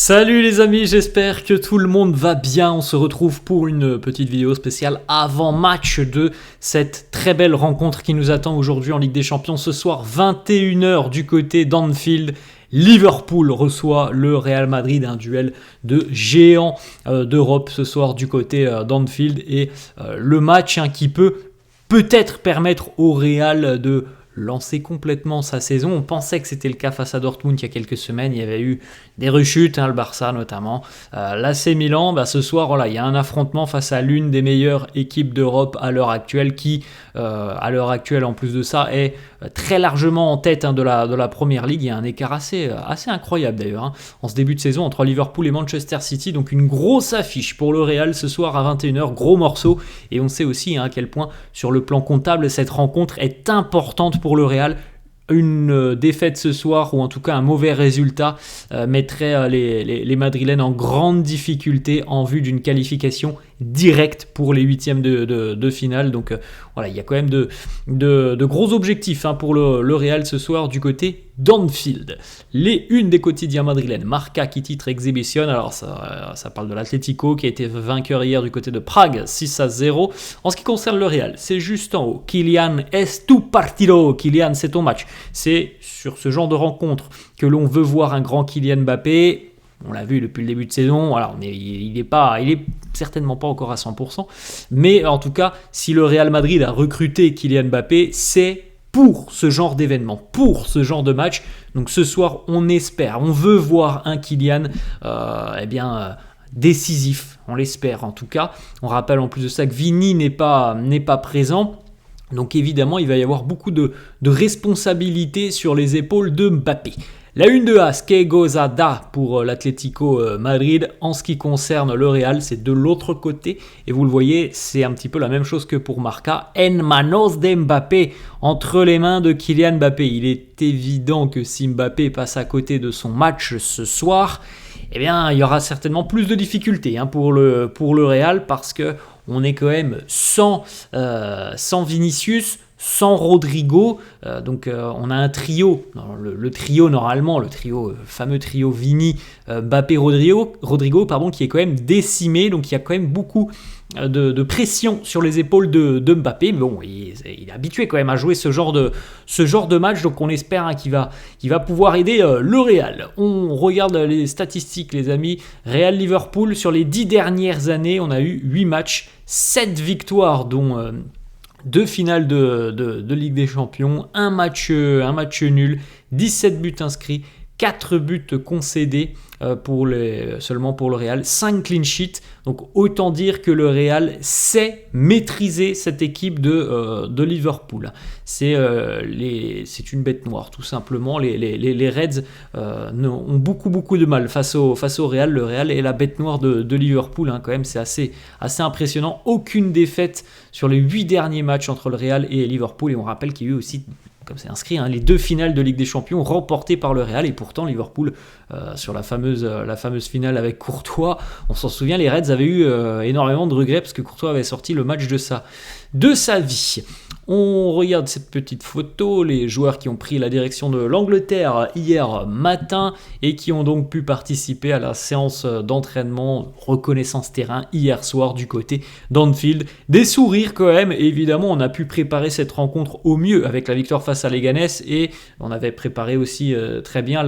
Salut les amis, j'espère que tout le monde va bien. On se retrouve pour une petite vidéo spéciale avant match de cette très belle rencontre qui nous attend aujourd'hui en Ligue des Champions. Ce soir, 21h du côté d'Anfield. Liverpool reçoit le Real Madrid, un duel de géants d'Europe ce soir du côté d'Anfield. Et le match qui peut-être permettre au Real de lancer complètement sa saison. On pensait que c'était le cas face à Dortmund il y a quelques semaines. Il y avait eu des rechutes, le Barça notamment. L'AC Milan, ce soir, voilà, il y a un affrontement face à l'une des meilleures équipes d'Europe à l'heure actuelle qui, à l'heure actuelle, en plus de ça, est très largement en tête de la Première Ligue. Il y a un écart assez incroyable d'ailleurs en ce début de saison entre Liverpool et Manchester City. Donc une grosse affiche pour le Real ce soir à 21h, gros morceau. Et on sait aussi à quel point sur le plan comptable cette rencontre est importante pour le Real. Une défaite ce soir, ou en tout cas un mauvais résultat, mettrait les Madrilènes en grande difficulté en vue d'une qualification directe pour les huitièmes de finale. Donc voilà, il y a quand même de gros objectifs pour le Real ce soir du côté d'Anfield. Les unes des quotidiens madrilènes, Marca qui titre Exhibition. Alors ça parle de l'Atlético qui a été vainqueur hier du côté de Prague 6-0. En ce qui concerne le Real, c'est juste en haut. Kylian, es tu partido. Kylian, c'est ton match. C'est sur ce genre de rencontre que l'on veut voir un grand Kylian Mbappé. On l'a vu depuis le début de saison, voilà, il est certainement pas encore à 100%, mais en tout cas, si le Real Madrid a recruté Kylian Mbappé, c'est pour ce genre d'événement, pour ce genre de match. Donc ce soir, on veut voir un Kylian décisif, on l'espère en tout cas. On rappelle en plus de ça que Vini n'est pas présent. Donc évidemment, il va y avoir beaucoup de responsabilités sur les épaules de Mbappé. La une de As, que gozada pour l'Atlético Madrid. En ce qui concerne le Real, c'est de l'autre côté. Et vous le voyez, c'est un petit peu la même chose que pour Marca. En manos de Mbappé, entre les mains de Kylian Mbappé. Il est évident que si Mbappé passe à côté de son match ce soir, eh bien, il y aura certainement plus de difficultés pour le Real, parce que on est quand même sans Vinicius, sans Rodrigo, donc on a un trio, le trio normalement, fameux trio Vini, Mbappé, Rodrigo, qui est quand même décimé, donc il y a quand même beaucoup de pression sur les épaules de Mbappé, mais bon, il est habitué quand même à jouer ce genre de match, donc on espère qu'il va pouvoir aider le Real. On regarde les statistiques, les amis. Real-Liverpool, sur les 10 dernières années, on a eu 8 matchs, 7 victoires, dont 2 finales de Ligue des Champions, un match nul, 17 buts inscrits, 4 buts concédés seulement pour le Real, 5 clean sheets. Donc autant dire que le Real sait maîtriser cette équipe de Liverpool. C'est une bête noire tout simplement. Les Reds ont beaucoup de mal face au Real. Le Real est la bête noire de Liverpool quand même. C'est assez impressionnant. Aucune défaite sur les 8 derniers matchs entre le Real et Liverpool. Et on rappelle qu'il y a eu aussi, comme c'est inscrit, les 2 finales de Ligue des Champions remportées par le Real, et pourtant Liverpool, sur la fameuse finale avec Courtois, on s'en souvient, les Reds avaient eu énormément de regrets parce que Courtois avait sorti le match de sa vie. On regarde cette petite photo, les joueurs qui ont pris la direction de l'Angleterre hier matin et qui ont donc pu participer à la séance d'entraînement reconnaissance terrain hier soir du côté d'Anfield. Des sourires quand même, et évidemment on a pu préparer cette rencontre au mieux avec la victoire face à Leganés, et on avait préparé aussi très bien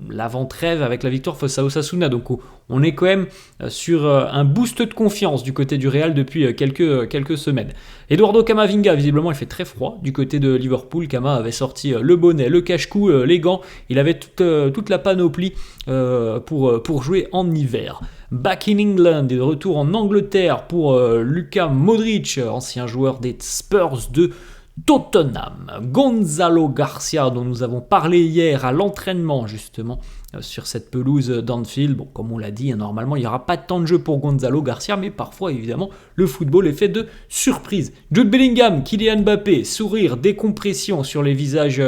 l'avant-trêve avec la victoire face à Osasuna. Donc on est quand même sur un boost de confiance du côté du Real depuis quelques semaines. Eduardo Camavinga, visiblement il fait très froid du côté de Liverpool. Cama avait sorti le bonnet, le cache-cou, les gants, il avait toute la panoplie pour jouer en hiver. Back in England, et de retour en Angleterre pour Luka Modric, ancien joueur des Spurs de Tottenham. Gonzalo Garcia, dont nous avons parlé hier à l'entraînement justement sur cette pelouse d'Anfield. Bon, comme on l'a dit, normalement il n'y aura pas de temps de jeu pour Gonzalo Garcia, mais parfois évidemment le football est fait de surprises. Jude Bellingham, Kylian Mbappé, sourire, décompression sur les visages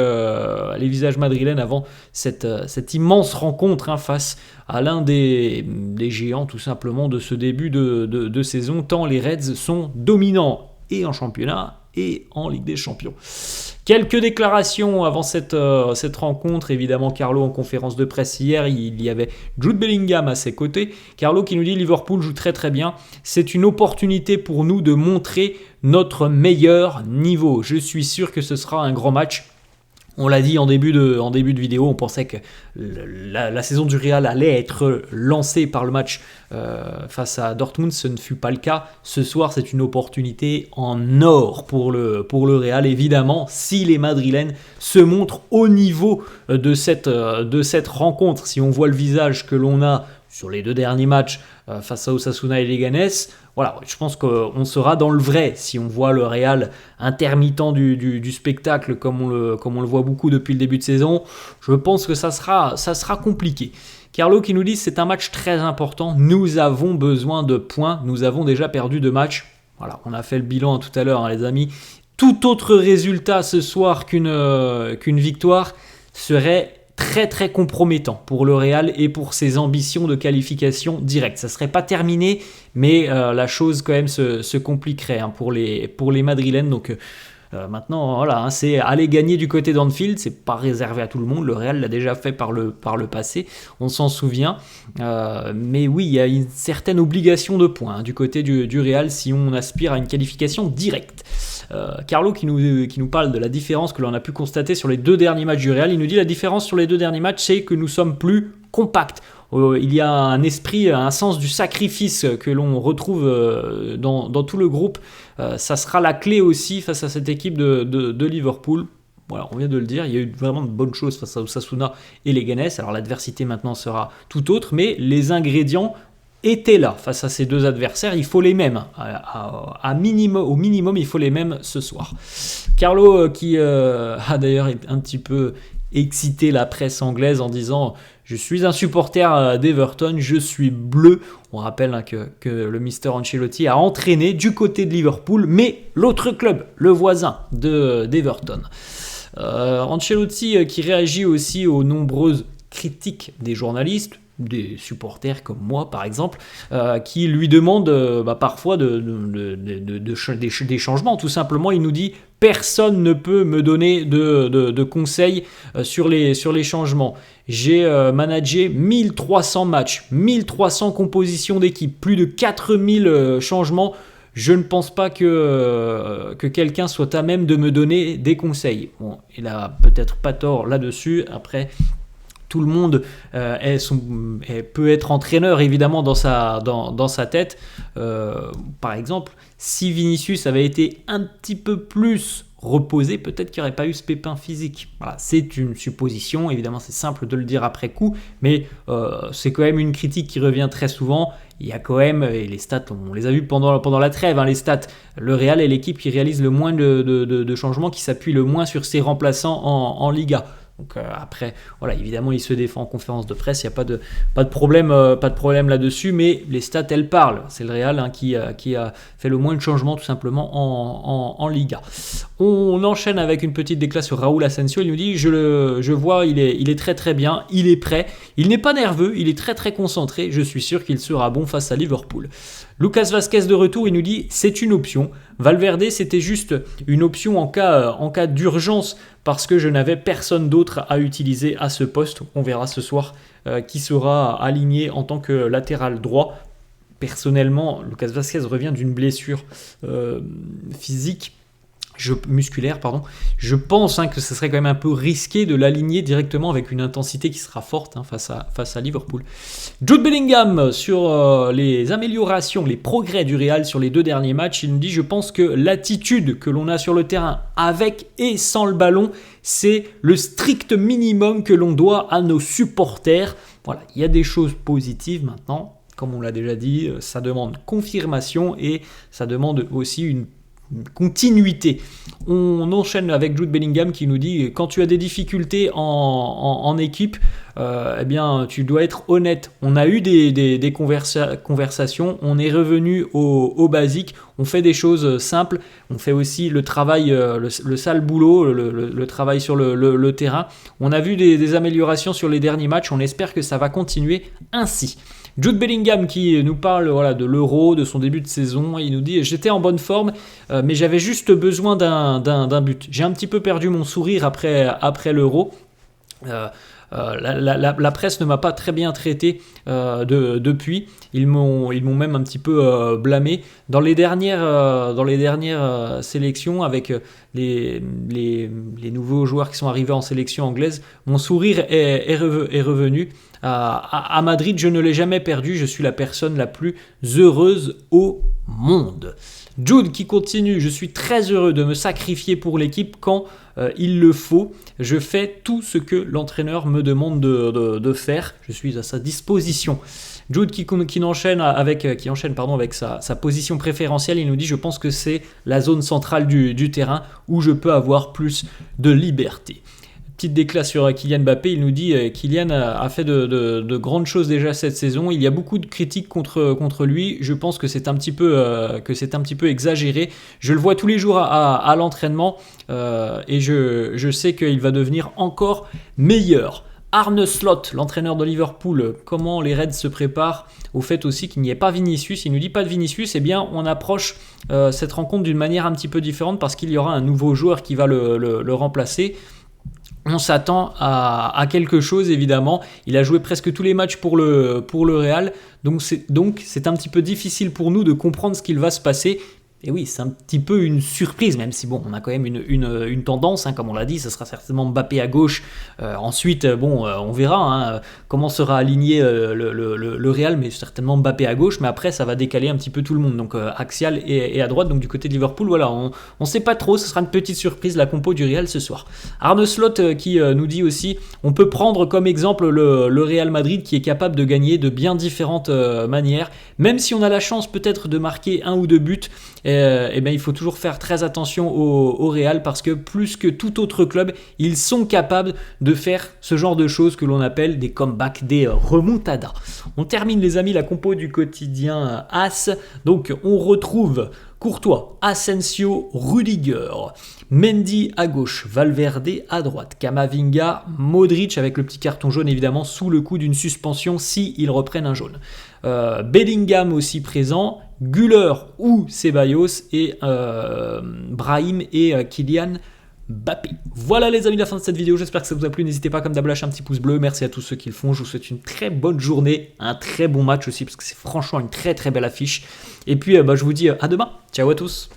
madrilènes avant cette immense rencontre face à l'un des géants tout simplement de ce début de saison, tant les Reds sont dominants et en championnat et en Ligue des Champions. Quelques déclarations avant cette rencontre. Évidemment, Carlo en conférence de presse hier, il y avait Jude Bellingham à ses côtés. Carlo qui nous dit Liverpool joue très très bien. C'est une opportunité pour nous de montrer notre meilleur niveau. Je suis sûr que ce sera un grand match. On l'a dit en début de vidéo, on pensait que la saison du Real allait être lancée par le match face à Dortmund. Ce ne fut pas le cas. Ce soir, c'est une opportunité en or pour le Real. Évidemment, si les Madrilènes se montrent au niveau de cette rencontre, si on voit le visage que l'on a sur les 2 derniers matchs face à Osasuna et Leganés, voilà, je pense qu'on sera dans le vrai si on voit le Real intermittent du spectacle comme on le voit beaucoup depuis le début de saison. Je pense que ça sera compliqué. Carlo qui nous dit c'est un match très important, nous avons besoin de points, nous avons déjà perdu 2 matchs. Voilà, on a fait le bilan tout à l'heure, les amis. Tout autre résultat ce soir qu'une victoire serait très très compromettant pour le Real et pour ses ambitions de qualification directe. Ça ne serait pas terminé, mais la chose quand même se compliquerait pour les Madrilènes. Donc maintenant, voilà, c'est aller gagner du côté d'Anfield, c'est pas réservé à tout le monde. Le Real l'a déjà fait par le passé, on s'en souvient. Mais oui, il y a une certaine obligation de points du côté du Real si on aspire à une qualification directe. Carlo qui nous parle de la différence que l'on a pu constater sur les 2 derniers matchs du Real. Il nous dit la différence sur les 2 derniers matchs, c'est que nous sommes plus compacts. Il y a un esprit, un sens du sacrifice que l'on retrouve dans tout le groupe. Ça sera la clé aussi face à cette équipe de Liverpool. Voilà, on vient de le dire, il y a eu vraiment de bonnes choses face à Osasuna et Leganés. Alors l'adversité maintenant sera tout autre, mais les ingrédients étaient là face à ces 2 adversaires. Il faut les mêmes. Au minimum, il faut les mêmes ce soir. Carlo qui a d'ailleurs un petit peu excité la presse anglaise en disant « Je suis un supporter d'Everton, je suis bleu ». On rappelle que le Mister Ancelotti a entraîné du côté de Liverpool, mais l'autre club, le voisin d'Everton. Ancelotti qui réagit aussi aux nombreuses critiques des journalistes, des supporters comme moi par exemple, qui lui demandent parfois des changements. Tout simplement, il nous dit « Personne ne peut me donner de conseils sur les changements. J'ai managé 1300 matchs, 1300 compositions d'équipe, plus de 4000 changements. Je ne pense pas que quelqu'un soit à même de me donner des conseils. » Bon, il a peut-être pas tort là-dessus. Après, tout le monde peut être entraîneur évidemment dans sa tête. Par exemple, si Vinicius avait été un petit peu plus reposé, peut-être qu'il n'y aurait pas eu ce pépin physique. Voilà, c'est une supposition, évidemment c'est simple de le dire après coup, mais c'est quand même une critique qui revient très souvent. Il y a quand même, et les stats, on les a vus pendant la trêve, les stats, le Real est l'équipe qui réalise le moins de changements, qui s'appuie le moins sur ses remplaçants en Liga. Donc après, voilà, évidemment, il se défend en conférence de presse, il n'y a pas de problème là-dessus, mais les stats, elles parlent. C'est le Real qui a fait le moins de changements tout simplement en Liga. On enchaîne avec une petite déclat sur Raúl Asensio. Il nous dit, je vois, il est très très bien, il est prêt, il n'est pas nerveux, il est très très concentré, je suis sûr qu'il sera bon face à Liverpool. Lucas Vazquez de retour, il nous dit, c'est une option. Valverde, c'était juste une option en cas d'urgence, parce que je n'avais personne d'autre à utiliser à ce poste. On verra ce soir qui sera aligné en tant que latéral droit. Personnellement, Lucas Vazquez revient d'une blessure musculaire. Je pense que ce serait quand même un peu risqué de l'aligner directement avec une intensité qui sera forte face à Liverpool. Jude Bellingham sur les améliorations, les progrès du Real sur les 2 derniers matchs. Il nous dit, je pense que l'attitude que l'on a sur le terrain avec et sans le ballon, c'est le strict minimum que l'on doit à nos supporters. Voilà, il y a des choses positives maintenant. Comme on l'a déjà dit, ça demande confirmation et ça demande aussi une continuité. On enchaîne avec Jude Bellingham qui nous dit, quand tu as des difficultés en équipe, eh bien, tu dois être honnête. On a eu des conversations, on est revenu au basique, on fait des choses simples, on fait aussi le travail, le sale boulot, le travail sur le terrain. On a vu des améliorations sur les derniers matchs, on espère que ça va continuer ainsi. Jude Bellingham qui nous parle de l'Euro, de son début de saison. Il nous dit « J'étais en bonne forme, mais j'avais juste besoin d'un but. J'ai un petit peu perdu mon sourire après l'Euro. La presse ne m'a pas très bien traité depuis. Ils m'ont même un petit peu blâmé. Dans les dernières sélections, avec les nouveaux joueurs qui sont arrivés en sélection anglaise, mon sourire est revenu. À Madrid, je ne l'ai jamais perdu. Je suis la personne la plus heureuse au monde. Jude qui continue, je suis très heureux de me sacrifier pour l'équipe quand il le faut. Je fais tout ce que l'entraîneur me demande de faire. Je suis à sa disposition. Jude qui enchaîne avec sa position préférentielle. Il nous dit, je pense que c'est la zone centrale du terrain où je peux avoir plus de liberté. Petite déclat sur Kylian Mbappé, il nous dit Kylian a fait de grandes choses déjà cette saison. Il y a beaucoup de critiques contre lui. Je pense que c'est un petit peu exagéré. Je le vois tous les jours à l'entraînement et je sais qu'il va devenir encore meilleur. Arne Slot, l'entraîneur de Liverpool, comment les Reds se préparent au fait aussi qu'il n'y ait pas Vinicius. Il nous dit pas de Vinicius, eh bien on approche cette rencontre d'une manière un petit peu différente parce qu'il y aura un nouveau joueur qui va le remplacer. On s'attend à quelque chose évidemment. Il a joué presque tous les matchs pour le Real, donc c'est un petit peu difficile pour nous de comprendre ce qu'il va se passer. Et oui, c'est un petit peu une surprise, même si bon, on a quand même une tendance, comme on l'a dit, ce sera certainement Mbappé à gauche. Ensuite, on verra comment sera aligné le Real, mais certainement Mbappé à gauche. Mais après, ça va décaler un petit peu tout le monde, donc axial et à droite. Donc du côté de Liverpool, voilà, on ne sait pas trop. Ce sera une petite surprise la compo du Real ce soir. Arne Slot qui nous dit aussi, on peut prendre comme exemple le Real Madrid qui est capable de gagner de bien différentes manières, même si on a la chance peut-être de marquer 1 ou 2 buts. Il faut toujours faire très attention au Real parce que plus que tout autre club, ils sont capables de faire ce genre de choses que l'on appelle des comebacks, des remontadas. On termine les amis la compo du quotidien AS. Donc on retrouve Courtois, Asensio, Rudiger, Mendy à gauche, Valverde à droite, Camavinga, Modric avec le petit carton jaune évidemment sous le coup d'une suspension s'ils reprennent un jaune. Bellingham aussi présent, Güler ou Ceballos et Brahim et Kylian Mbappé. Voilà les amis, la fin de cette vidéo, j'espère que ça vous a plu. N'hésitez pas comme d'hab à lâcher un petit pouce bleu, merci à tous ceux qui le font. Je vous souhaite une très bonne journée, un très bon match aussi parce que c'est franchement une très très belle affiche. Et puis je vous dis à demain, ciao à tous.